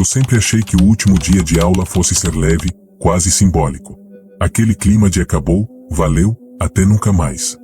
Eu sempre achei que o último dia de aula fosse ser leve, quase simbólico. Aquele clima de acabou, valeu, até nunca mais.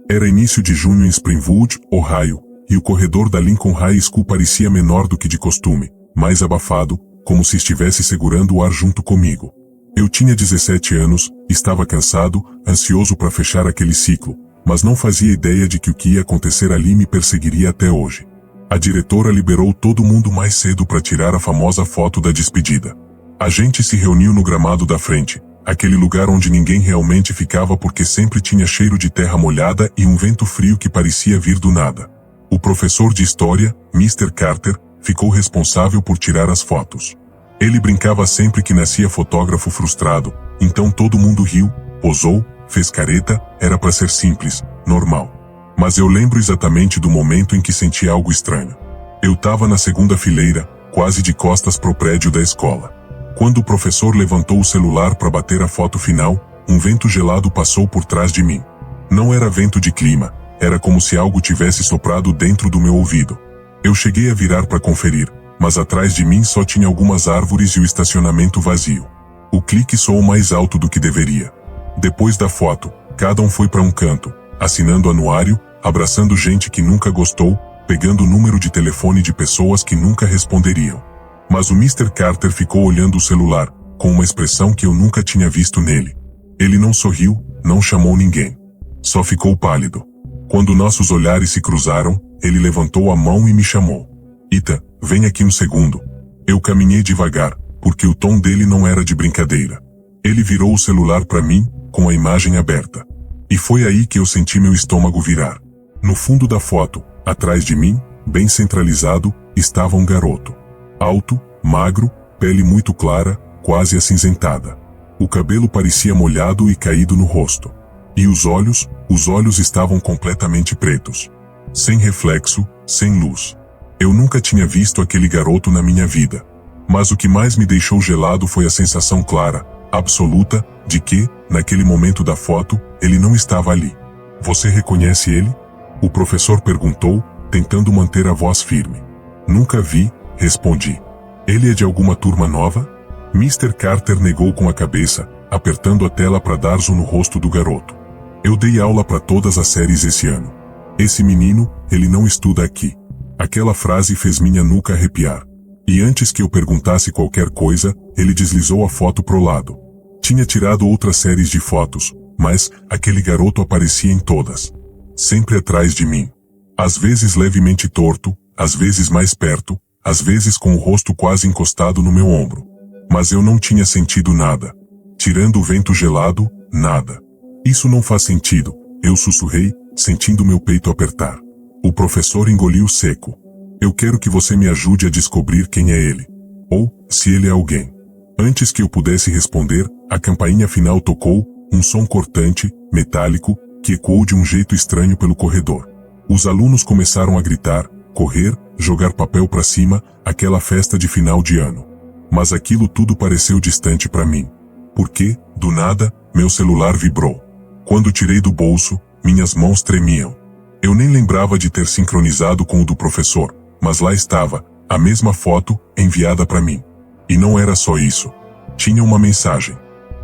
Era início de junho em Springwood, Ohio, e o corredor da Lincoln High School parecia menor do que de costume, mais abafado, como se estivesse segurando o ar junto comigo. Eu tinha 17 anos, estava cansado, ansioso para fechar aquele ciclo, mas não fazia ideia de que o que ia acontecer ali me perseguiria até hoje. A diretora liberou todo mundo mais cedo para tirar a famosa foto da despedida. A gente se reuniu no gramado da frente, aquele lugar onde ninguém realmente ficava porque sempre tinha cheiro de terra molhada e um vento frio que parecia vir do nada. O professor de história, Mr. Carter, ficou responsável por tirar as fotos. Ele brincava sempre que nascia fotógrafo frustrado, então todo mundo riu, posou, fez careta, era para ser simples, normal. Mas eu lembro exatamente do momento em que senti algo estranho. Eu estava na segunda fileira, quase de costas pro prédio da escola. Quando o professor levantou o celular para bater a foto final, um vento gelado passou por trás de mim. Não era vento de clima, era como se algo tivesse soprado dentro do meu ouvido. Eu cheguei a virar para conferir, mas atrás de mim só tinha algumas árvores e o estacionamento vazio. O clique soou mais alto do que deveria. Depois da foto, cada um foi para um canto, assinando anuário, abraçando gente que nunca gostou, pegando o número de telefone de pessoas que nunca responderiam. Mas o Mr. Carter ficou olhando o celular, com uma expressão que eu nunca tinha visto nele. Ele não sorriu, não chamou ninguém. Só ficou pálido. Quando nossos olhares se cruzaram, ele levantou a mão e me chamou. Ethan, vem aqui um segundo. Eu caminhei devagar, porque o tom dele não era de brincadeira. Ele virou o celular para mim, com a imagem aberta. E foi aí que eu senti meu estômago virar. No fundo da foto, atrás de mim, bem centralizado, estava um garoto. Alto, magro, pele muito clara, quase acinzentada. O cabelo parecia molhado e caído no rosto. E os olhos estavam completamente pretos. Sem reflexo, sem luz. Eu nunca tinha visto aquele garoto na minha vida. Mas o que mais me deixou gelado foi a sensação clara, absoluta, de que, naquele momento da foto, ele não estava ali. Você reconhece ele? O professor perguntou, tentando manter a voz firme. Nunca vi, respondi. Ele é de alguma turma nova? Mr. Carter negou com a cabeça, apertando a tela para dar zoom no rosto do garoto. Eu dei aula para todas as séries esse ano. Esse menino, ele não estuda aqui. Aquela frase fez minha nuca arrepiar. E antes que eu perguntasse qualquer coisa, ele deslizou a foto pro lado. Tinha tirado outras séries de fotos, mas aquele garoto aparecia em todas. Sempre atrás de mim. Às vezes levemente torto, às vezes mais perto, às vezes com o rosto quase encostado no meu ombro. Mas eu não tinha sentido nada. Tirando o vento gelado, nada. Isso não faz sentido, eu sussurrei, sentindo meu peito apertar. O professor engoliu seco. Eu quero que você me ajude a descobrir quem é ele. Ou, se ele é alguém. Antes que eu pudesse responder, a campainha final tocou, um som cortante, metálico, que ecoou de um jeito estranho pelo corredor. Os alunos começaram a gritar, correr, jogar papel para cima, aquela festa de final de ano. Mas aquilo tudo pareceu distante para mim. Porque, do nada, meu celular vibrou. Quando tirei do bolso, minhas mãos tremiam. Eu nem lembrava de ter sincronizado com o do professor, mas lá estava, a mesma foto, enviada para mim. E não era só isso. Tinha uma mensagem.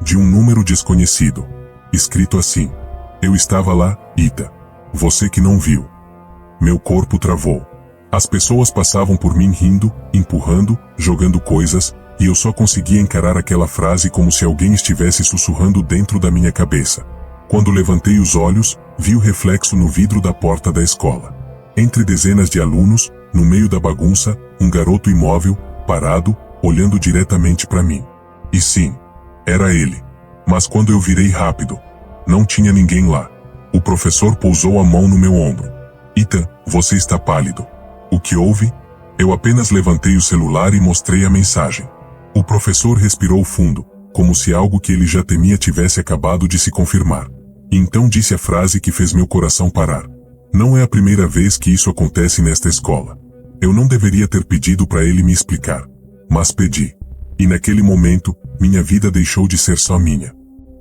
De um número desconhecido. Escrito assim. Eu estava lá, Ethan. Você que não viu. Meu corpo travou. As pessoas passavam por mim rindo, empurrando, jogando coisas, e eu só conseguia encarar aquela frase como se alguém estivesse sussurrando dentro da minha cabeça. Quando levantei os olhos, vi o reflexo no vidro da porta da escola. Entre dezenas de alunos, no meio da bagunça, um garoto imóvel, parado, olhando diretamente para mim. E sim, era ele. Mas quando eu virei rápido, não tinha ninguém lá. O professor pousou a mão no meu ombro. Ethan, você está pálido. O que houve? Eu apenas levantei o celular e mostrei a mensagem. O professor respirou fundo, como se algo que ele já temia tivesse acabado de se confirmar. E então disse a frase que fez meu coração parar. Não é a primeira vez que isso acontece nesta escola. Eu não deveria ter pedido para ele me explicar. Mas pedi. E naquele momento, minha vida deixou de ser só minha.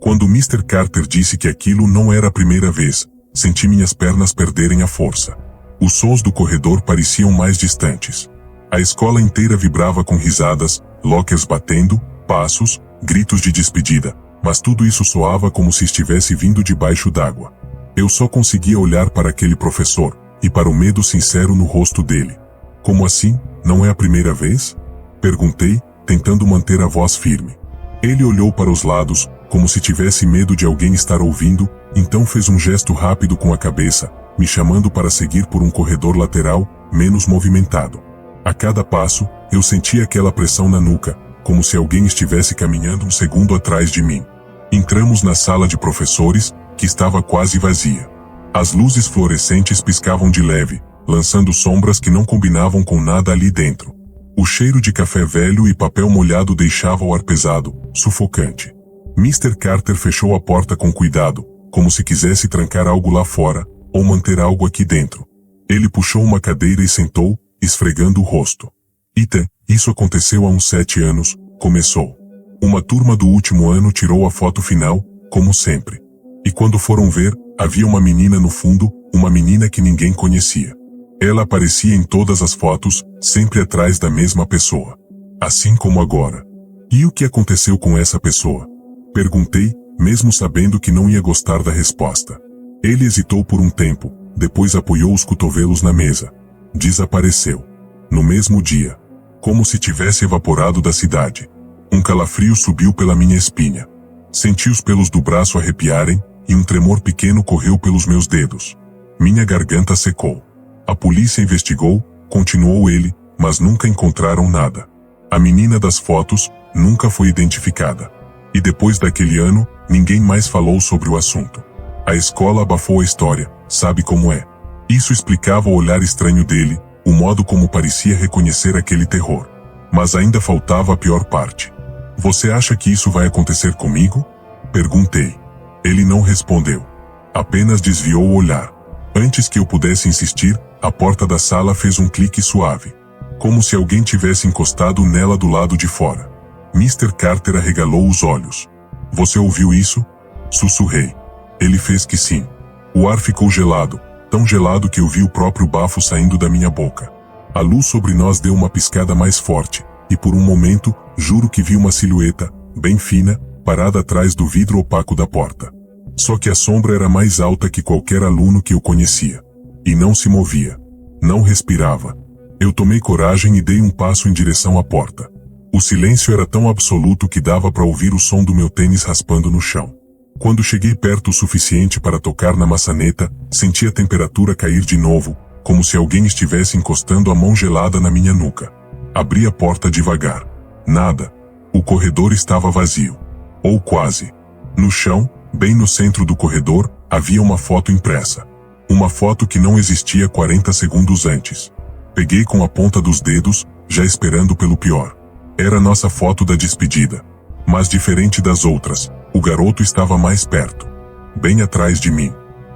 Quando Mr. Carter disse que aquilo não era a primeira vez, senti minhas pernas perderem a força. Os sons do corredor pareciam mais distantes. A escola inteira vibrava com risadas, lockers batendo, passos, gritos de despedida, mas tudo isso soava como se estivesse vindo debaixo d'água. Eu só conseguia olhar para aquele professor, e para o medo sincero no rosto dele. Como assim? Não é a primeira vez? Perguntei, tentando manter a voz firme. Ele olhou para os lados, como se tivesse medo de alguém estar ouvindo, então fez um gesto rápido com a cabeça, me chamando para seguir por um corredor lateral, menos movimentado. A cada passo, eu sentia aquela pressão na nuca, como se alguém estivesse caminhando um segundo atrás de mim. Entramos na sala de professores, que estava quase vazia. As luzes fluorescentes piscavam de leve, lançando sombras que não combinavam com nada ali dentro. O cheiro de café velho e papel molhado deixava o ar pesado, sufocante. Mr. Carter fechou a porta com cuidado, como se quisesse trancar algo lá fora, ou manter algo aqui dentro. Ele puxou uma cadeira e sentou, esfregando o rosto. Ita, isso aconteceu há uns 7 anos, começou. Uma turma do último ano tirou a foto final, como sempre. E quando foram ver, havia uma menina no fundo, uma menina que ninguém conhecia. Ela aparecia em todas as fotos, sempre atrás da mesma pessoa. Assim como agora. E o que aconteceu com essa pessoa? Perguntei, mesmo sabendo que não ia gostar da resposta. Ele hesitou por um tempo, depois apoiou os cotovelos na mesa. Desapareceu. No mesmo dia. Como se tivesse evaporado da cidade. Um calafrio subiu pela minha espinha. Senti os pelos do braço arrepiarem, e um tremor pequeno correu pelos meus dedos. Minha garganta secou. A polícia investigou, continuou ele, mas nunca encontraram nada. A menina das fotos nunca foi identificada. E depois daquele ano, ninguém mais falou sobre o assunto. A escola abafou a história, sabe como é. Isso explicava o olhar estranho dele, o modo como parecia reconhecer aquele terror. Mas ainda faltava a pior parte. Você acha que isso vai acontecer comigo? Perguntei. Ele não respondeu. Apenas desviou o olhar. Antes que eu pudesse insistir, a porta da sala fez um clique suave. Como se alguém tivesse encostado nela do lado de fora. Mr. Carter arregalou os olhos. Você ouviu isso? Sussurrei. Ele fez que sim. O ar ficou gelado, tão gelado que eu vi o próprio bafo saindo da minha boca. A luz sobre nós deu uma piscada mais forte, e por um momento, juro que vi uma silhueta, bem fina, parada atrás do vidro opaco da porta. Só que a sombra era mais alta que qualquer aluno que eu conhecia. E não se movia. Não respirava. Eu tomei coragem e dei um passo em direção à porta. O silêncio era tão absoluto que dava para ouvir o som do meu tênis raspando no chão. Quando cheguei perto o suficiente para tocar na maçaneta, senti a temperatura cair de novo, como se alguém estivesse encostando a mão gelada na minha nuca. Abri a porta devagar. Nada. O corredor estava vazio. Ou quase. No chão, bem no centro do corredor, havia uma foto impressa. Uma foto que não existia 40 segundos antes. Peguei com a ponta dos dedos, já esperando pelo pior. Era nossa foto da despedida. Mas diferente das outras, o garoto estava mais perto. Bem atrás de mim.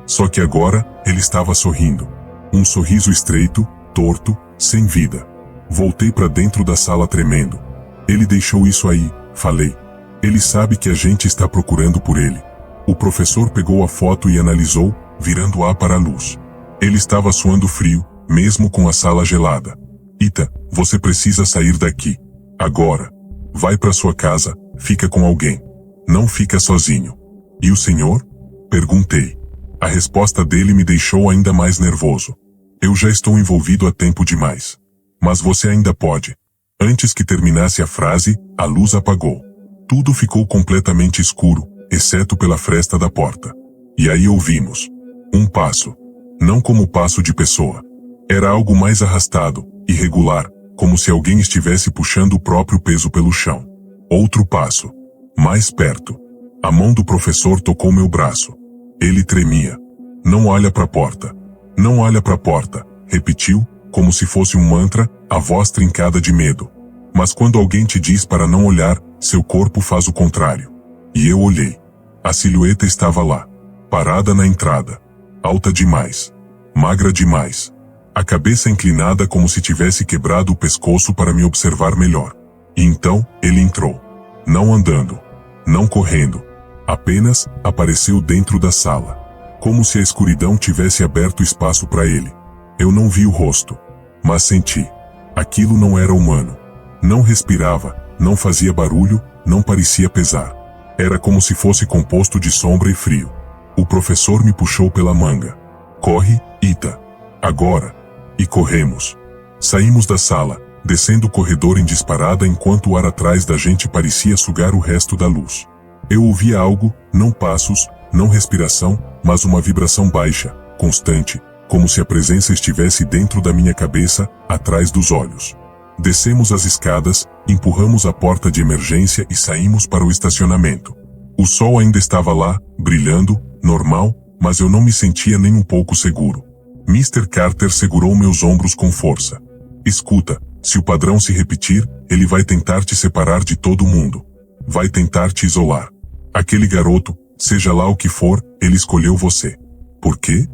Só que agora, ele estava sorrindo. Um sorriso estreito, torto, sem vida. Voltei para dentro da sala tremendo. Ele deixou isso aí, falei. Ele sabe que a gente está procurando por ele. O professor pegou a foto e analisou, virando-a para a luz. Ele estava suando frio, mesmo com a sala gelada. Ita, você precisa sair daqui. Agora. Vai para sua casa, fica com alguém. Não fica sozinho. E o senhor? Perguntei. A resposta dele me deixou ainda mais nervoso. Eu já estou envolvido há tempo demais. Mas você ainda pode. Antes que terminasse a frase, a luz apagou. Tudo ficou completamente escuro, exceto pela fresta da porta. E aí ouvimos. Um passo. Não como passo de pessoa. Era algo mais arrastado, irregular, como se alguém estivesse puxando o próprio peso pelo chão. Outro passo. Mais perto. A mão do professor tocou meu braço. Ele tremia. Não olha para a porta. Não olha para a porta, repetiu, como se fosse um mantra, a voz trincada de medo. Mas quando alguém te diz para não olhar, seu corpo faz o contrário. E eu olhei. A silhueta estava lá. Parada na entrada. Alta demais. Magra demais. A cabeça inclinada como se tivesse quebrado o pescoço para me observar melhor. E então, ele entrou. Não andando. Não correndo. Apenas, apareceu dentro da sala. Como se a escuridão tivesse aberto espaço para ele. Eu não vi o rosto. Mas senti. Aquilo não era humano. Não respirava, não fazia barulho, não parecia pesar. Era como se fosse composto de sombra e frio. O professor me puxou pela manga. Corre, Ita. Agora. E corremos. Saímos da sala, descendo o corredor em disparada enquanto o ar atrás da gente parecia sugar o resto da luz. Eu ouvia algo, não passos, não respiração, mas uma vibração baixa, constante, como se a presença estivesse dentro da minha cabeça, atrás dos olhos. Descemos as escadas, empurramos a porta de emergência e saímos para o estacionamento. O sol ainda estava lá, brilhando, normal, mas eu não me sentia nem um pouco seguro. Mr. Carter segurou meus ombros com força. Escuta, se o padrão se repetir, ele vai tentar te separar de todo mundo. Vai tentar te isolar. Aquele garoto, seja lá o que for, ele escolheu você. Por quê?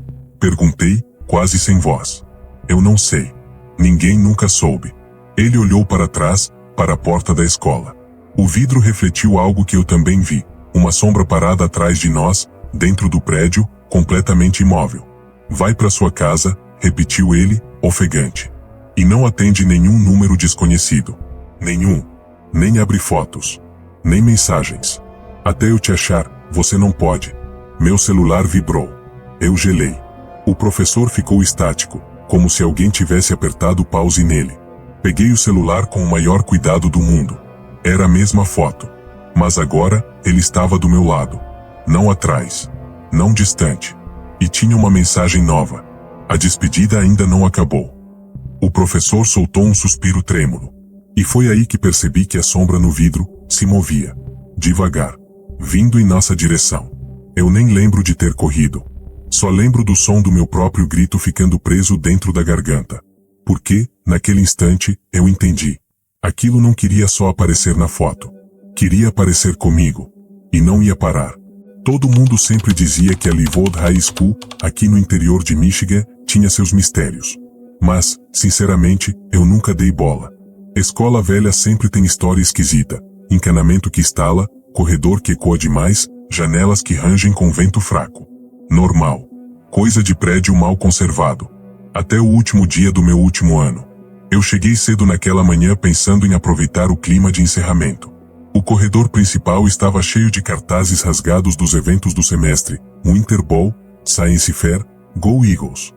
Perguntei, quase sem voz. Eu não sei. Ninguém nunca soube. Ele olhou para trás, para a porta da escola. O vidro refletiu algo que eu também vi. Uma sombra parada atrás de nós, dentro do prédio, completamente imóvel. Vai para sua casa, repetiu ele, ofegante. E não atende nenhum número desconhecido. Nenhum. Nem abre fotos. Nem mensagens. Até eu te achar, você não pode. Meu celular vibrou. Eu gelei. O professor ficou estático, como se alguém tivesse apertado pause nele. Peguei o celular com o maior cuidado do mundo. Era a mesma foto. Mas agora, ele estava do meu lado. Não atrás. Não distante. E tinha uma mensagem nova. A despedida ainda não acabou. O professor soltou um suspiro trêmulo. E foi aí que percebi que a sombra no vidro se movia. Devagar. Vindo em nossa direção. Eu nem lembro de ter corrido. Só lembro do som do meu próprio grito ficando preso dentro da garganta. Porque, naquele instante, eu entendi. Aquilo não queria só aparecer na foto. Queria aparecer comigo. E não ia parar. Todo mundo sempre dizia que a Leawood High School, aqui no interior de Michigan, tinha seus mistérios. Mas, sinceramente, eu nunca dei bola. Escola velha sempre tem história esquisita. Encanamento que estala, corredor que ecoa demais, janelas que rangem com vento fraco. Normal. Coisa de prédio mal conservado. Até o último dia do meu último ano. Eu cheguei cedo naquela manhã pensando em aproveitar o clima de encerramento. O corredor principal estava cheio de cartazes rasgados dos eventos do semestre, Winter Bowl, Science Fair, Go Eagles.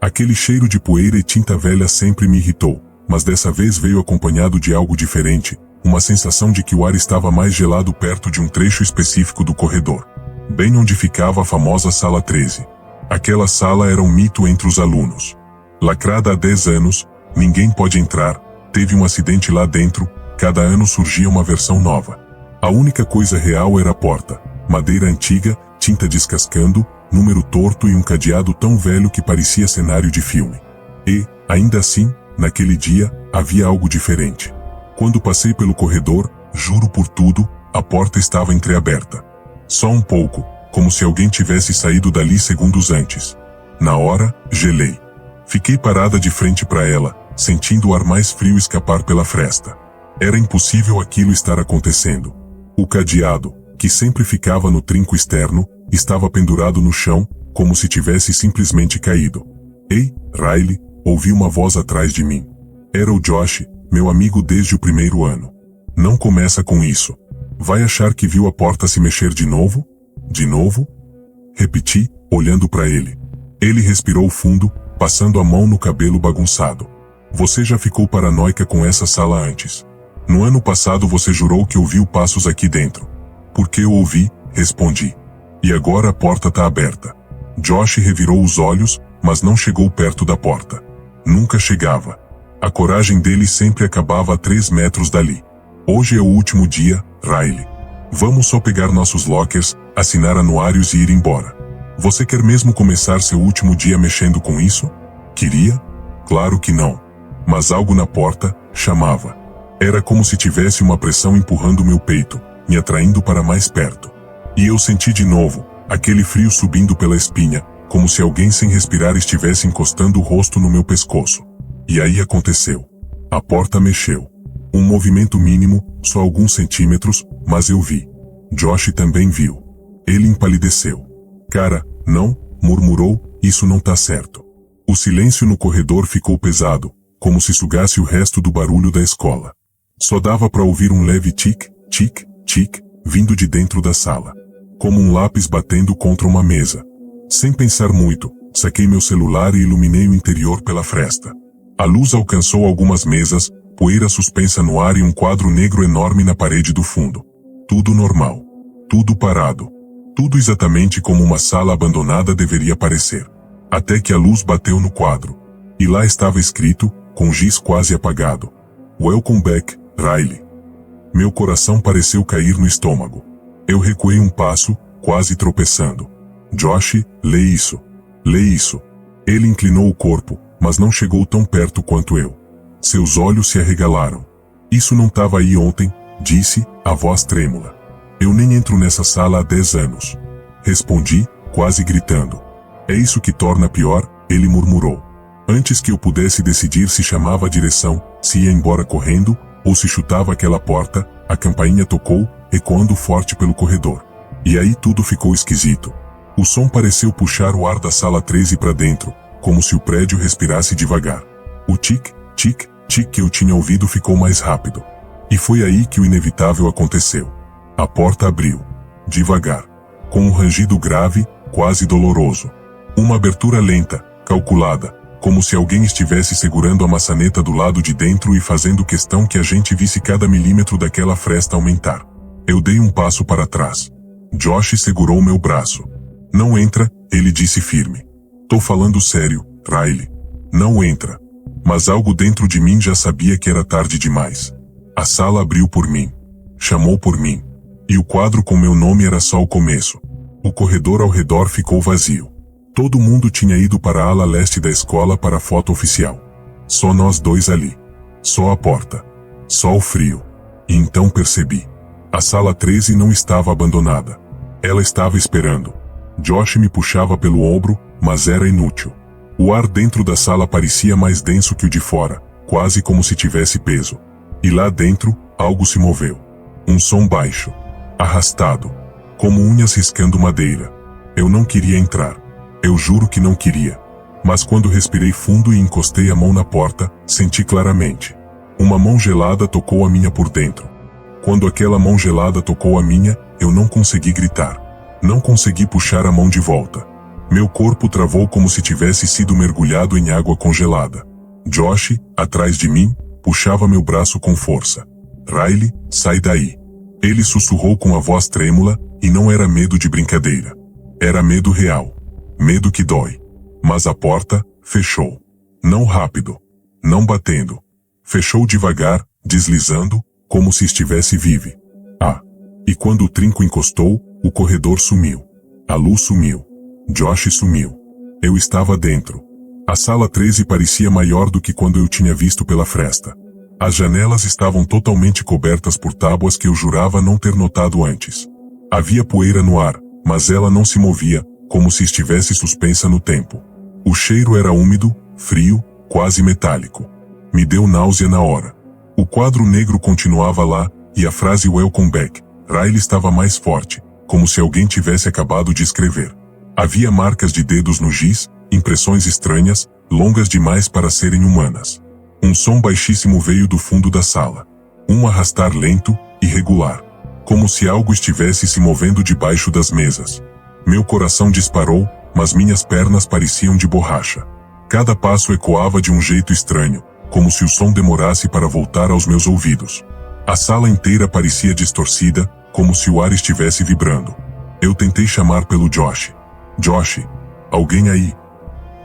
Aquele cheiro de poeira e tinta velha sempre me irritou, mas dessa vez veio acompanhado de algo diferente, uma sensação de que o ar estava mais gelado perto de um trecho específico do corredor. Bem onde ficava a famosa Sala 13. Aquela sala era um mito entre os alunos. Lacrada há 10 anos, ninguém pode entrar, teve um acidente lá dentro, cada ano surgia uma versão nova. A única coisa real era a porta, madeira antiga, tinta descascando, número torto e um cadeado tão velho que parecia cenário de filme. E, ainda assim, naquele dia, havia algo diferente. Quando passei pelo corredor, juro por tudo, a porta estava entreaberta. Só um pouco, como se alguém tivesse saído dali segundos antes. Na hora, gelei. Fiquei parada de frente para ela, sentindo o ar mais frio escapar pela fresta. Era impossível aquilo estar acontecendo. O cadeado, que sempre ficava no trinco externo, estava pendurado no chão, como se tivesse simplesmente caído. Ei, Riley, ouvi uma voz atrás de mim. Era o Josh, meu amigo desde o primeiro ano. Não começa com isso. Vai achar que viu a porta se mexer de novo? De novo? Repeti, olhando para ele. Ele respirou fundo, passando a mão no cabelo bagunçado. Você já ficou paranoica com essa sala antes. No ano passado você jurou que ouviu passos aqui dentro. Porque eu ouvi, respondi. E agora a porta tá aberta. Josh revirou os olhos, mas não chegou perto da porta. Nunca chegava. A coragem dele sempre acabava a 3 metros dali. Hoje é o último dia, Riley. Vamos só pegar nossos lockers, assinar anuários e ir embora. Você quer mesmo começar seu último dia mexendo com isso? Queria? Claro que não. Mas algo na porta chamava. Era como se tivesse uma pressão empurrando meu peito, me atraindo para mais perto. E eu senti de novo, aquele frio subindo pela espinha, como se alguém sem respirar estivesse encostando o rosto no meu pescoço. E aí aconteceu. A porta mexeu. Um movimento mínimo, só alguns centímetros, mas eu vi. Josh também viu. Ele empalideceu. Cara, não, murmurou, isso não tá certo. O silêncio no corredor ficou pesado, como se sugasse o resto do barulho da escola. Só dava para ouvir um leve tic, tic, tic, vindo de dentro da sala. Como um lápis batendo contra uma mesa. Sem pensar muito, saquei meu celular e iluminei o interior pela fresta. A luz alcançou algumas mesas, poeira suspensa no ar e um quadro negro enorme na parede do fundo. Tudo normal. Tudo parado. Tudo exatamente como uma sala abandonada deveria parecer. Até que a luz bateu no quadro. E lá estava escrito, com giz quase apagado: Welcome back, Riley. Meu coração pareceu cair no estômago. Eu recuei um passo, quase tropeçando. Josh, lê isso. Lê isso. Ele inclinou o corpo, mas não chegou tão perto quanto eu. Seus olhos se arregalaram. Isso não estava aí ontem, disse, a voz trêmula. Eu nem entro nessa sala há 10 anos. Respondi, quase gritando. É isso que torna pior, ele murmurou. Antes que eu pudesse decidir se chamava a direção, se ia embora correndo, ou se chutava aquela porta, a campainha tocou, ecoando forte pelo corredor. E aí tudo ficou esquisito. O som pareceu puxar o ar da sala 13 para dentro, como se o prédio respirasse devagar. O tic, tic, tic que eu tinha ouvido ficou mais rápido. E foi aí que o inevitável aconteceu. A porta abriu. Devagar. Com um rangido grave, quase doloroso. Uma abertura lenta, calculada, como se alguém estivesse segurando a maçaneta do lado de dentro e fazendo questão que a gente visse cada milímetro daquela fresta aumentar. Eu dei um passo para trás. Josh segurou meu braço. Não entra, ele disse firme. Tô falando sério, Riley. Não entra. Mas algo dentro de mim já sabia que era tarde demais. A sala abriu por mim. Chamou por mim. E o quadro com meu nome era só o começo. O corredor ao redor ficou vazio. Todo mundo tinha ido para a ala leste da escola para a foto oficial. Só nós dois ali. Só a porta. Só o frio. E então percebi. A sala 13 não estava abandonada. Ela estava esperando. Josh me puxava pelo ombro, mas era inútil. O ar dentro da sala parecia mais denso que o de fora, quase como se tivesse peso. E lá dentro, algo se moveu. Um som baixo. Arrastado. Como unhas riscando madeira. Eu não queria entrar. Eu juro que não queria. Mas quando respirei fundo e encostei a mão na porta, senti claramente. Uma mão gelada tocou a minha por dentro. Quando aquela mão gelada tocou a minha, eu não consegui gritar. Não consegui puxar a mão de volta. Meu corpo travou como se tivesse sido mergulhado em água congelada. Josh, atrás de mim, puxava meu braço com força. Riley, sai daí. Ele sussurrou com a voz trêmula, e não era medo de brincadeira. Era medo real. Medo que dói. Mas a porta fechou. Não rápido. Não batendo. Fechou devagar, deslizando, como se estivesse vive. E quando o trinco encostou, o corredor sumiu. A luz sumiu. Josh sumiu. Eu estava dentro. A sala 13 parecia maior do que quando eu tinha visto pela fresta. As janelas estavam totalmente cobertas por tábuas que eu jurava não ter notado antes. Havia poeira no ar, mas ela não se movia, como se estivesse suspensa no tempo. O cheiro era úmido, frio, quase metálico. Me deu náusea na hora. O quadro negro continuava lá, e a frase Welcome back, Riley estava mais forte, como se alguém tivesse acabado de escrever. Havia marcas de dedos no giz, impressões estranhas, longas demais para serem humanas. Um som baixíssimo veio do fundo da sala. Um arrastar lento, irregular. Como se algo estivesse se movendo debaixo das mesas. Meu coração disparou, mas minhas pernas pareciam de borracha. Cada passo ecoava de um jeito estranho, como se o som demorasse para voltar aos meus ouvidos. A sala inteira parecia distorcida, como se o ar estivesse vibrando. Eu tentei chamar pelo Josh. Josh, alguém aí?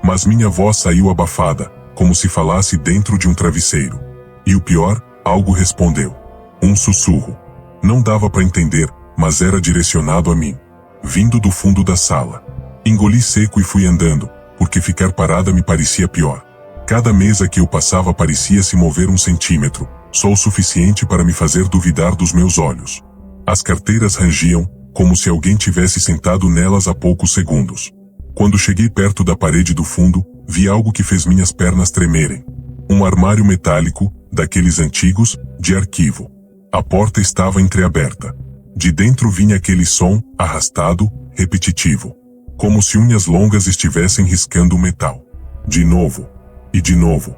Mas minha voz saiu abafada, como se falasse dentro de um travesseiro. E o pior, algo respondeu. Um sussurro. Não dava para entender, mas era direcionado a mim. Vindo do fundo da sala. Engoli seco e fui andando, porque ficar parada me parecia pior. Cada mesa que eu passava parecia se mover 1 centímetro, só o suficiente para me fazer duvidar dos meus olhos. As carteiras rangiam, como se alguém tivesse sentado nelas há poucos segundos. Quando cheguei perto da parede do fundo, vi algo que fez minhas pernas tremerem. Um armário metálico, daqueles antigos, de arquivo. A porta estava entreaberta. De dentro vinha aquele som, arrastado, repetitivo. Como se unhas longas estivessem riscando o metal. De novo. E de novo.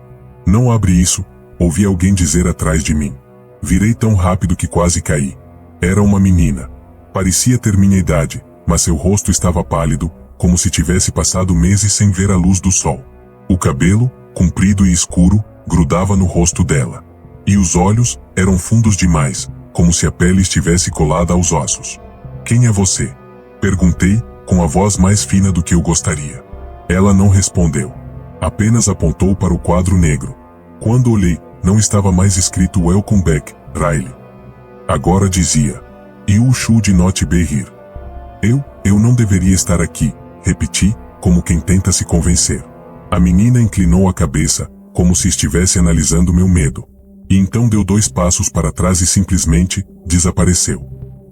Não abre isso, ouvi alguém dizer atrás de mim. Virei tão rápido que quase caí. Era uma menina. Parecia ter minha idade, mas seu rosto estava pálido, como se tivesse passado meses sem ver a luz do sol. O cabelo, comprido e escuro, grudava no rosto dela. E os olhos eram fundos demais, como se a pele estivesse colada aos ossos. Quem é você? Perguntei, com a voz mais fina do que eu gostaria. Ela não respondeu. Apenas apontou para o quadro negro. Quando olhei, não estava mais escrito Welcome back, Riley. Agora dizia, You should not be here. Eu não deveria estar aqui, repeti, como quem tenta se convencer. A menina inclinou a cabeça, como se estivesse analisando meu medo. E então deu 2 passos para trás e simplesmente desapareceu.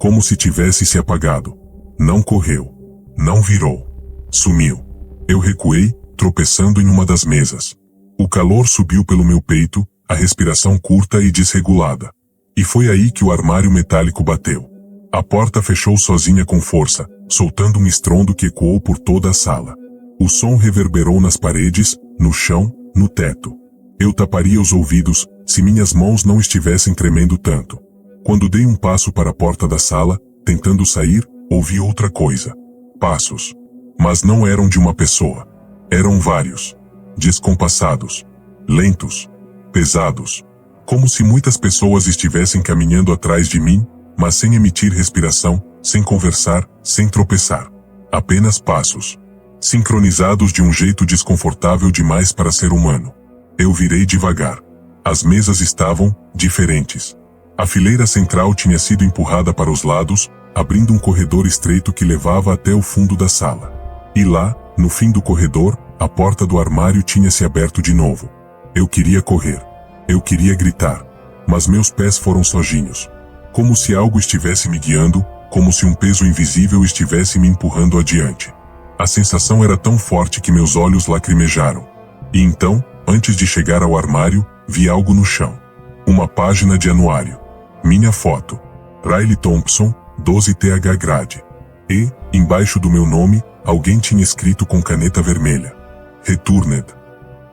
Como se tivesse se apagado. Não correu. Não virou. Sumiu. Eu recuei, tropeçando em uma das mesas. O calor subiu pelo meu peito, a respiração curta e desregulada. E foi aí que o armário metálico bateu. A porta fechou sozinha com força, soltando um estrondo que ecoou por toda a sala. O som reverberou nas paredes, no chão, no teto. Eu taparia os ouvidos, se minhas mãos não estivessem tremendo tanto. Quando dei um passo para a porta da sala, tentando sair, ouvi outra coisa. Passos. Mas não eram de uma pessoa. Eram vários. Descompassados. Lentos. Pesados. Como se muitas pessoas estivessem caminhando atrás de mim, mas sem emitir respiração, sem conversar, sem tropeçar. Apenas passos. Sincronizados de um jeito desconfortável demais para ser humano. Eu virei devagar. As mesas estavam diferentes. A fileira central tinha sido empurrada para os lados, abrindo um corredor estreito que levava até o fundo da sala. E lá, no fim do corredor, a porta do armário tinha se aberto de novo. Eu queria correr. Eu queria gritar. Mas meus pés foram sozinhos. Como se algo estivesse me guiando, como se um peso invisível estivesse me empurrando adiante. A sensação era tão forte que meus olhos lacrimejaram. E então, antes de chegar ao armário, vi algo no chão. Uma página de anuário. Minha foto. Riley Thompson, 12th grade. E, embaixo do meu nome, alguém tinha escrito com caneta vermelha. Returned.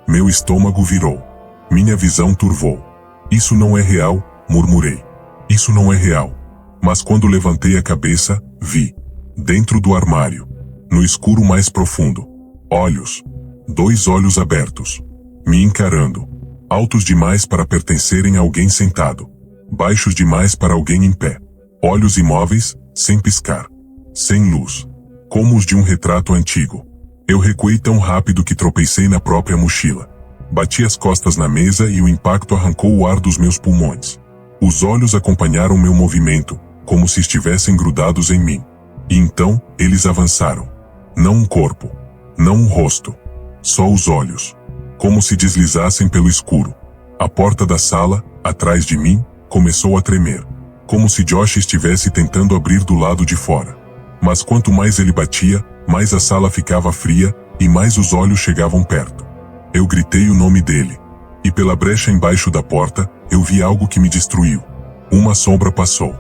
Meu estômago virou. Minha visão turvou. Isso não é real, murmurei. Isso não é real. Mas quando levantei a cabeça, vi. Dentro do armário. No escuro mais profundo. Olhos. 2 olhos abertos. Me encarando. Altos demais para pertencerem a alguém sentado. Baixos demais para alguém em pé. Olhos imóveis, sem piscar. Sem luz. Como os de um retrato antigo. Eu recuei tão rápido que tropecei na própria mochila. Bati as costas na mesa e o impacto arrancou o ar dos meus pulmões. Os olhos acompanharam meu movimento, como se estivessem grudados em mim. E então, eles avançaram. Não um corpo. Não um rosto. Só os olhos. Como se deslizassem pelo escuro. A porta da sala, atrás de mim, começou a tremer. Como se Josh estivesse tentando abrir do lado de fora. Mas quanto mais ele batia, mais a sala ficava fria, e mais os olhos chegavam perto. Eu gritei o nome dele. E pela brecha embaixo da porta, eu vi algo que me destruiu. Uma sombra passou.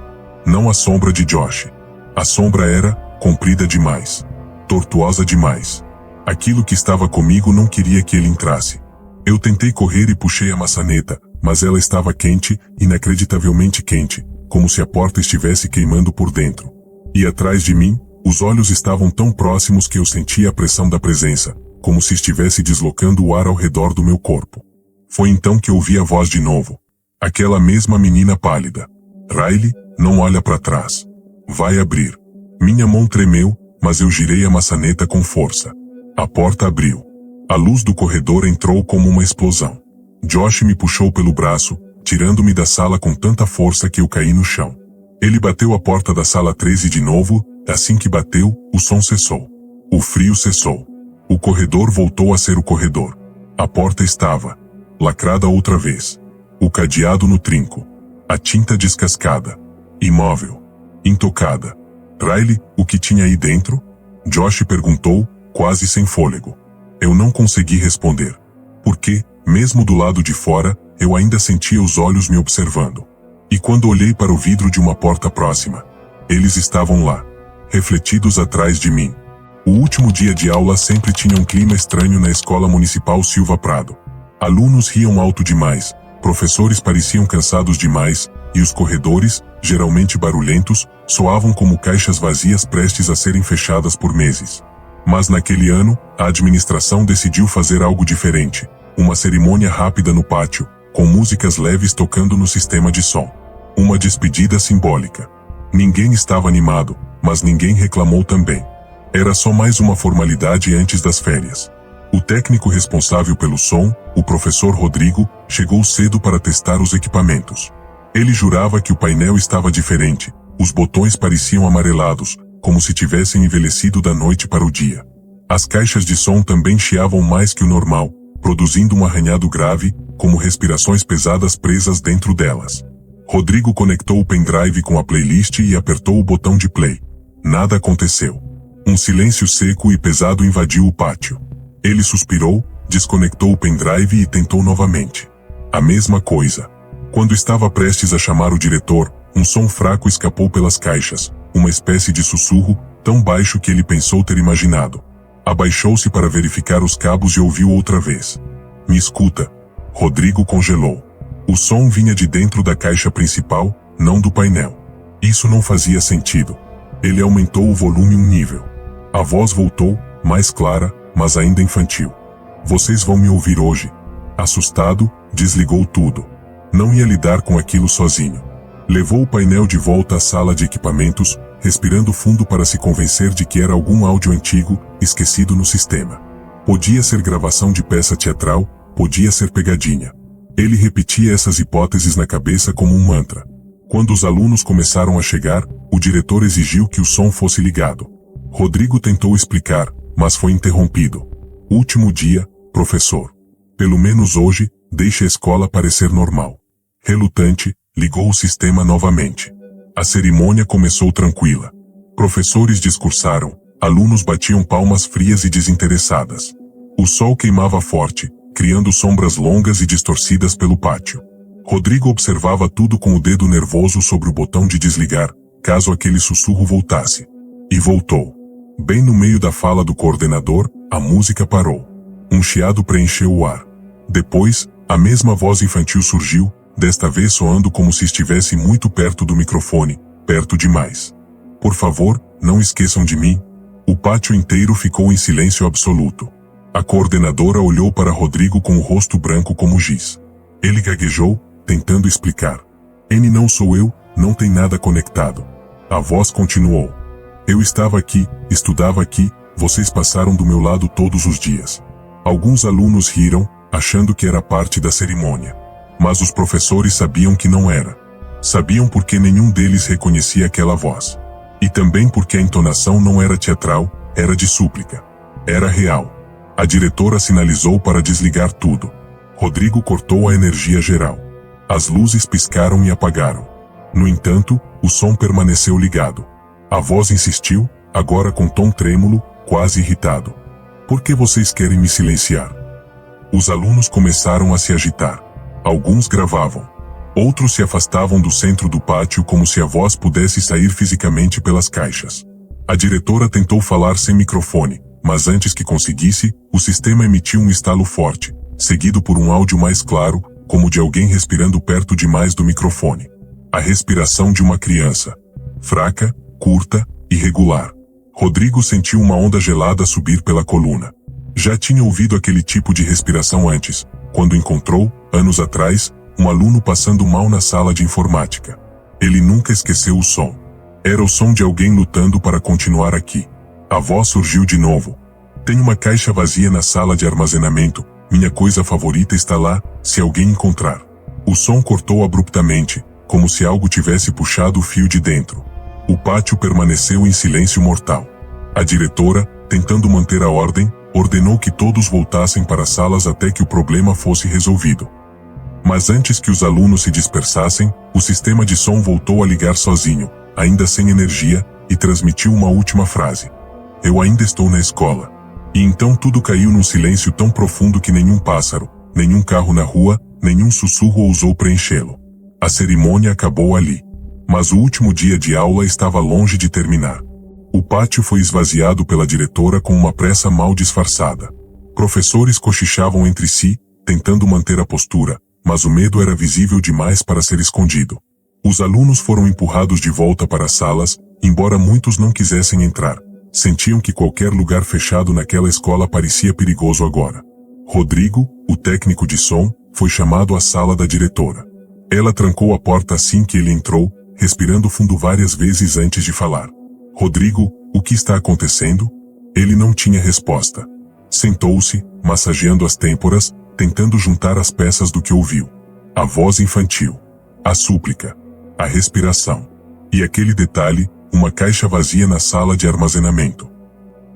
Não a sombra de Josh. A sombra era comprida demais. Tortuosa demais. Aquilo que estava comigo não queria que ele entrasse. Eu tentei correr e puxei a maçaneta, mas ela estava quente, inacreditavelmente quente, como se a porta estivesse queimando por dentro. E atrás de mim, os olhos estavam tão próximos que eu sentia a pressão da presença, como se estivesse deslocando o ar ao redor do meu corpo. Foi então que ouvi a voz de novo. Aquela mesma menina pálida. Riley, não olha para trás. Vai abrir. Minha mão tremeu, mas eu girei a maçaneta com força. A porta abriu. A luz do corredor entrou como uma explosão. Josh me puxou pelo braço, tirando-me da sala com tanta força que eu caí no chão. Ele bateu a porta da sala 13 de novo, assim que bateu, o som cessou. O frio cessou. O corredor voltou a ser o corredor. A porta estava lacrada outra vez. O cadeado no trinco. A tinta descascada. Imóvel. Intocada. Riley, o que tinha aí dentro? Josh perguntou, quase sem fôlego. Eu não consegui responder. Porque, mesmo do lado de fora, eu ainda sentia os olhos me observando. E quando olhei para o vidro de uma porta próxima, eles estavam lá, refletidos atrás de mim. O último dia de aula sempre tinha um clima estranho na escola municipal Silva Prado. Alunos riam alto demais, professores pareciam cansados demais, e os corredores, geralmente barulhentos, soavam como caixas vazias prestes a serem fechadas por meses. Mas naquele ano, a administração decidiu fazer algo diferente. Uma cerimônia rápida no pátio, com músicas leves tocando no sistema de som. Uma despedida simbólica. Ninguém estava animado, mas ninguém reclamou também. Era só mais uma formalidade antes das férias. O técnico responsável pelo som, o professor Rodrigo, chegou cedo para testar os equipamentos. Ele jurava que o painel estava diferente. Os botões pareciam amarelados, como se tivessem envelhecido da noite para o dia. As caixas de som também chiavam mais que o normal, produzindo um arranhado grave, como respirações pesadas presas dentro delas. Rodrigo conectou o pendrive com a playlist e apertou o botão de play. Nada aconteceu. Um silêncio seco e pesado invadiu o pátio. Ele suspirou, desconectou o pendrive e tentou novamente. A mesma coisa. Quando estava prestes a chamar o diretor, um som fraco escapou pelas caixas, uma espécie de sussurro, tão baixo que ele pensou ter imaginado. Abaixou-se para verificar os cabos e ouviu outra vez. Me escuta. Rodrigo congelou. O som vinha de dentro da caixa principal, não do painel. Isso não fazia sentido. Ele aumentou o volume um nível. A voz voltou, mais clara, mas ainda infantil. Vocês vão me ouvir hoje. Assustado, desligou tudo. Não ia lidar com aquilo sozinho. Levou o painel de volta à sala de equipamentos, respirando fundo para se convencer de que era algum áudio antigo, esquecido no sistema. Podia ser gravação de peça teatral, podia ser pegadinha. Ele repetia essas hipóteses na cabeça como um mantra. Quando os alunos começaram a chegar, o diretor exigiu que o som fosse ligado. Rodrigo tentou explicar, mas foi interrompido. Último dia, professor. Pelo menos hoje, deixe a escola parecer normal. Relutante, ligou o sistema novamente. A cerimônia começou tranquila. Professores discursaram, alunos batiam palmas frias e desinteressadas. O sol queimava forte, criando sombras longas e distorcidas pelo pátio. Rodrigo observava tudo com o dedo nervoso sobre o botão de desligar, caso aquele sussurro voltasse. E voltou. Bem no meio da fala do coordenador, a música parou. Um chiado preencheu o ar. Depois, a mesma voz infantil surgiu, desta vez soando como se estivesse muito perto do microfone, perto demais. Por favor, não esqueçam de mim. O pátio inteiro ficou em silêncio absoluto. A coordenadora olhou para Rodrigo com o rosto branco como giz. Ele gaguejou, tentando explicar. N não sou eu, não tem nada conectado. A voz continuou. Eu estava aqui, estudava aqui, vocês passaram do meu lado todos os dias. Alguns alunos riram, achando que era parte da cerimônia. Mas os professores sabiam que não era. Sabiam porque nenhum deles reconhecia aquela voz. E também porque a entonação não era teatral, era de súplica. Era real. A diretora sinalizou para desligar tudo. Rodrigo cortou a energia geral. As luzes piscaram e apagaram. No entanto, o som permaneceu ligado. A voz insistiu, agora com tom trêmulo, quase irritado. Por que vocês querem me silenciar? Os alunos começaram a se agitar. Alguns gravavam. Outros se afastavam do centro do pátio como se a voz pudesse sair fisicamente pelas caixas. A diretora tentou falar sem microfone, mas antes que conseguisse, o sistema emitiu um estalo forte, seguido por um áudio mais claro, como de alguém respirando perto demais do microfone. A respiração de uma criança. Fraca, curta, irregular. Rodrigo sentiu uma onda gelada subir pela coluna. Já tinha ouvido aquele tipo de respiração antes, quando encontrou, anos atrás, um aluno passando mal na sala de informática. Ele nunca esqueceu o som. Era o som de alguém lutando para continuar aqui. A voz surgiu de novo. Tem uma caixa vazia na sala de armazenamento, minha coisa favorita está lá, se alguém encontrar. O som cortou abruptamente, como se algo tivesse puxado o fio de dentro. O pátio permaneceu em silêncio mortal. A diretora, tentando manter a ordem, ordenou que todos voltassem para as salas até que o problema fosse resolvido. Mas antes que os alunos se dispersassem, o sistema de som voltou a ligar sozinho, ainda sem energia, e transmitiu uma última frase. Eu ainda estou na escola. E então tudo caiu num silêncio tão profundo que nenhum pássaro, nenhum carro na rua, nenhum sussurro ousou preenchê-lo. A cerimônia acabou ali. Mas o último dia de aula estava longe de terminar. O pátio foi esvaziado pela diretora com uma pressa mal disfarçada. Professores cochichavam entre si, tentando manter a postura, mas o medo era visível demais para ser escondido. Os alunos foram empurrados de volta para as salas, embora muitos não quisessem entrar. Sentiam que qualquer lugar fechado naquela escola parecia perigoso agora. Rodrigo, o técnico de som, foi chamado à sala da diretora. Ela trancou a porta assim que ele entrou, respirando fundo várias vezes antes de falar. Rodrigo, o que está acontecendo? Ele não tinha resposta. Sentou-se, massageando as têmporas, tentando juntar as peças do que ouviu. A voz infantil. A súplica. A respiração. E aquele detalhe, uma caixa vazia na sala de armazenamento.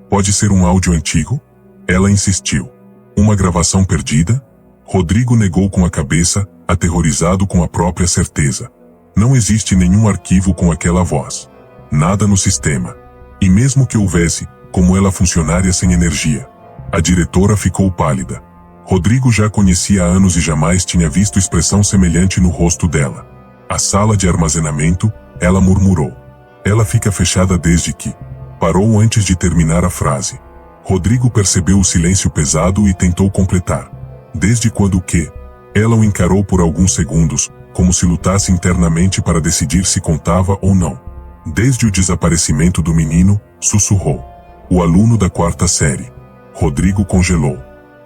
Pode ser um áudio antigo? Ela insistiu. Uma gravação perdida? Rodrigo negou com a cabeça, aterrorizado com a própria certeza. Não existe nenhum arquivo com aquela voz. Nada no sistema. E mesmo que houvesse, como ela funcionaria sem energia? A diretora ficou pálida. Rodrigo já conhecia há anos e jamais tinha visto expressão semelhante no rosto dela. A sala de armazenamento, ela murmurou. Ela fica fechada desde que... Parou antes de terminar a frase. Rodrigo percebeu o silêncio pesado e tentou completar. Desde quando o quê? Ela o encarou por alguns segundos, como se lutasse internamente para decidir se contava ou não. Desde o desaparecimento do menino, sussurrou. O aluno da 4ª série. Rodrigo congelou.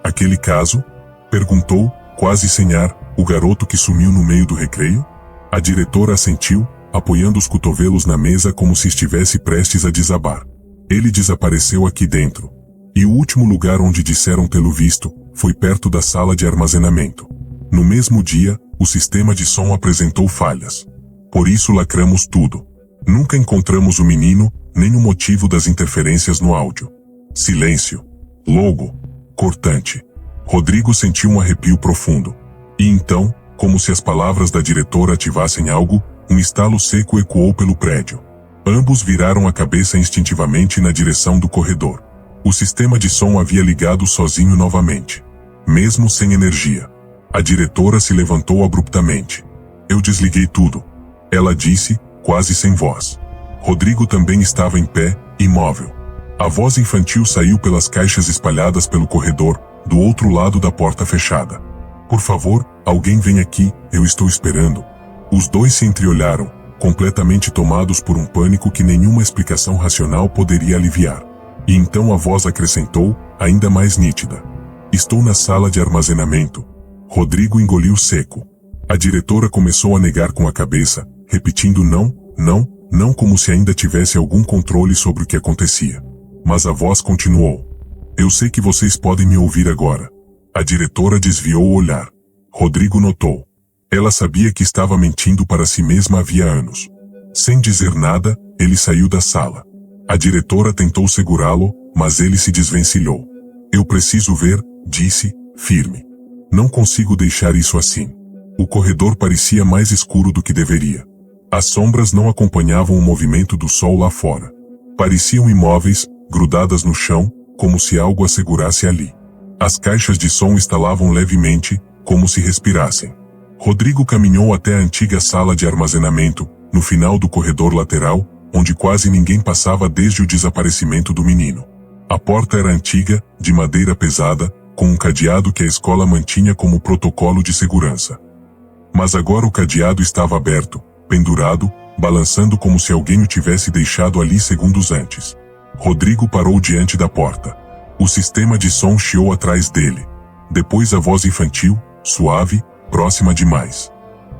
Aquele caso? Perguntou, quase sem ar, o garoto que sumiu no meio do recreio? A diretora assentiu, apoiando os cotovelos na mesa como se estivesse prestes a desabar. Ele desapareceu aqui dentro. E o último lugar onde disseram tê-lo visto, foi perto da sala de armazenamento. No mesmo dia, o sistema de som apresentou falhas. Por isso lacramos tudo. Nunca encontramos o menino, nem o motivo das interferências no áudio. Silêncio. Logo. Cortante. Rodrigo sentiu um arrepio profundo. E então, como se as palavras da diretora ativassem algo, um estalo seco ecoou pelo prédio. Ambos viraram a cabeça instintivamente na direção do corredor. O sistema de som havia ligado sozinho novamente. Mesmo sem energia. A diretora se levantou abruptamente. Eu desliguei tudo. Ela disse, quase sem voz. Rodrigo também estava em pé, imóvel. A voz infantil saiu pelas caixas espalhadas pelo corredor, do outro lado da porta fechada. Por favor, alguém vem aqui, eu estou esperando. Os dois se entreolharam, completamente tomados por um pânico que nenhuma explicação racional poderia aliviar. E então a voz acrescentou, ainda mais nítida. Estou na sala de armazenamento. Rodrigo engoliu seco. A diretora começou a negar com a cabeça, repetindo não, não, não como se ainda tivesse algum controle sobre o que acontecia. Mas a voz continuou. Eu sei que vocês podem me ouvir agora. A diretora desviou o olhar. Rodrigo notou. Ela sabia que estava mentindo para si mesma havia anos. Sem dizer nada, ele saiu da sala. A diretora tentou segurá-lo, mas ele se desvencilhou. Eu preciso ver, disse, firme. Não consigo deixar isso assim. O corredor parecia mais escuro do que deveria. As sombras não acompanhavam o movimento do sol lá fora. Pareciam imóveis, grudadas no chão, como se algo as segurasse ali. As caixas de som estalavam levemente, como se respirassem. Rodrigo caminhou até a antiga sala de armazenamento, no final do corredor lateral, onde quase ninguém passava desde o desaparecimento do menino. A porta era antiga, de madeira pesada, com um cadeado que a escola mantinha como protocolo de segurança. Mas agora o cadeado estava aberto, pendurado, balançando como se alguém o tivesse deixado ali segundos antes. Rodrigo parou diante da porta. O sistema de som chiou atrás dele. Depois a voz infantil, suave, próxima demais.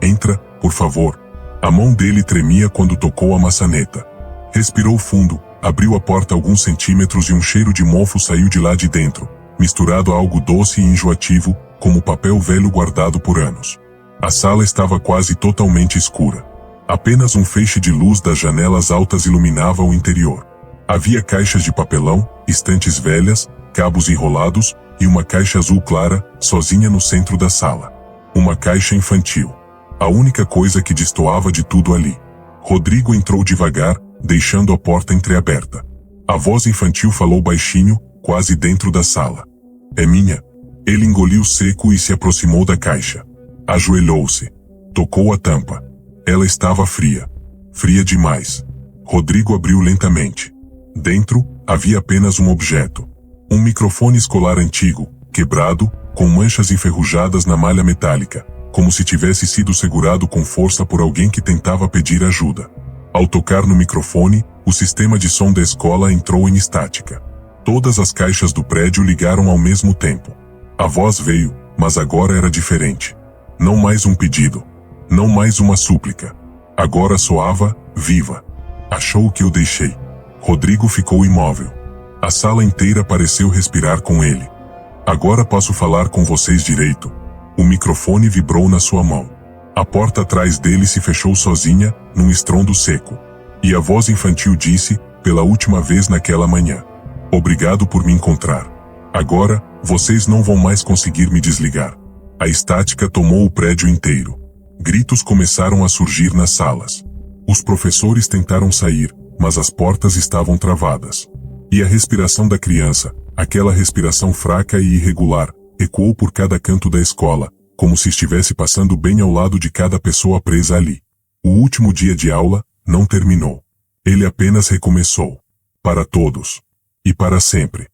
Entra, por favor. A mão dele tremia quando tocou a maçaneta. Respirou fundo, abriu a porta alguns centímetros e um cheiro de mofo saiu de lá de dentro, misturado a algo doce e enjoativo, como papel velho guardado por anos. A sala estava quase totalmente escura. Apenas um feixe de luz das janelas altas iluminava o interior. Havia caixas de papelão, estantes velhas, cabos enrolados, e uma caixa azul clara, sozinha no centro da sala. Uma caixa infantil. A única coisa que destoava de tudo ali. Rodrigo entrou devagar, deixando a porta entreaberta. A voz infantil falou baixinho, quase dentro da sala. É minha. Ele engoliu seco e se aproximou da caixa. Ajoelhou-se. Tocou a tampa. Ela estava fria. Fria demais. Rodrigo abriu lentamente. Dentro, havia apenas um objeto. Um microfone escolar antigo, quebrado, com manchas enferrujadas na malha metálica, como se tivesse sido segurado com força por alguém que tentava pedir ajuda. Ao tocar no microfone, o sistema de som da escola entrou em estática. Todas as caixas do prédio ligaram ao mesmo tempo. A voz veio, mas agora era diferente. Não mais um pedido. Não mais uma súplica. Agora soava, viva. Achou o que eu deixei. Rodrigo ficou imóvel. A sala inteira pareceu respirar com ele. Agora posso falar com vocês direito. O microfone vibrou na sua mão. A porta atrás dele se fechou sozinha, num estrondo seco. E a voz infantil disse, pela última vez naquela manhã: obrigado por me encontrar. Agora, vocês não vão mais conseguir me desligar. A estática tomou o prédio inteiro. Gritos começaram a surgir nas salas. Os professores tentaram sair, mas as portas estavam travadas. E a respiração da criança, aquela respiração fraca e irregular, ecoou por cada canto da escola, como se estivesse passando bem ao lado de cada pessoa presa ali. O último dia de aula não terminou. Ele apenas recomeçou. Para todos. E para sempre.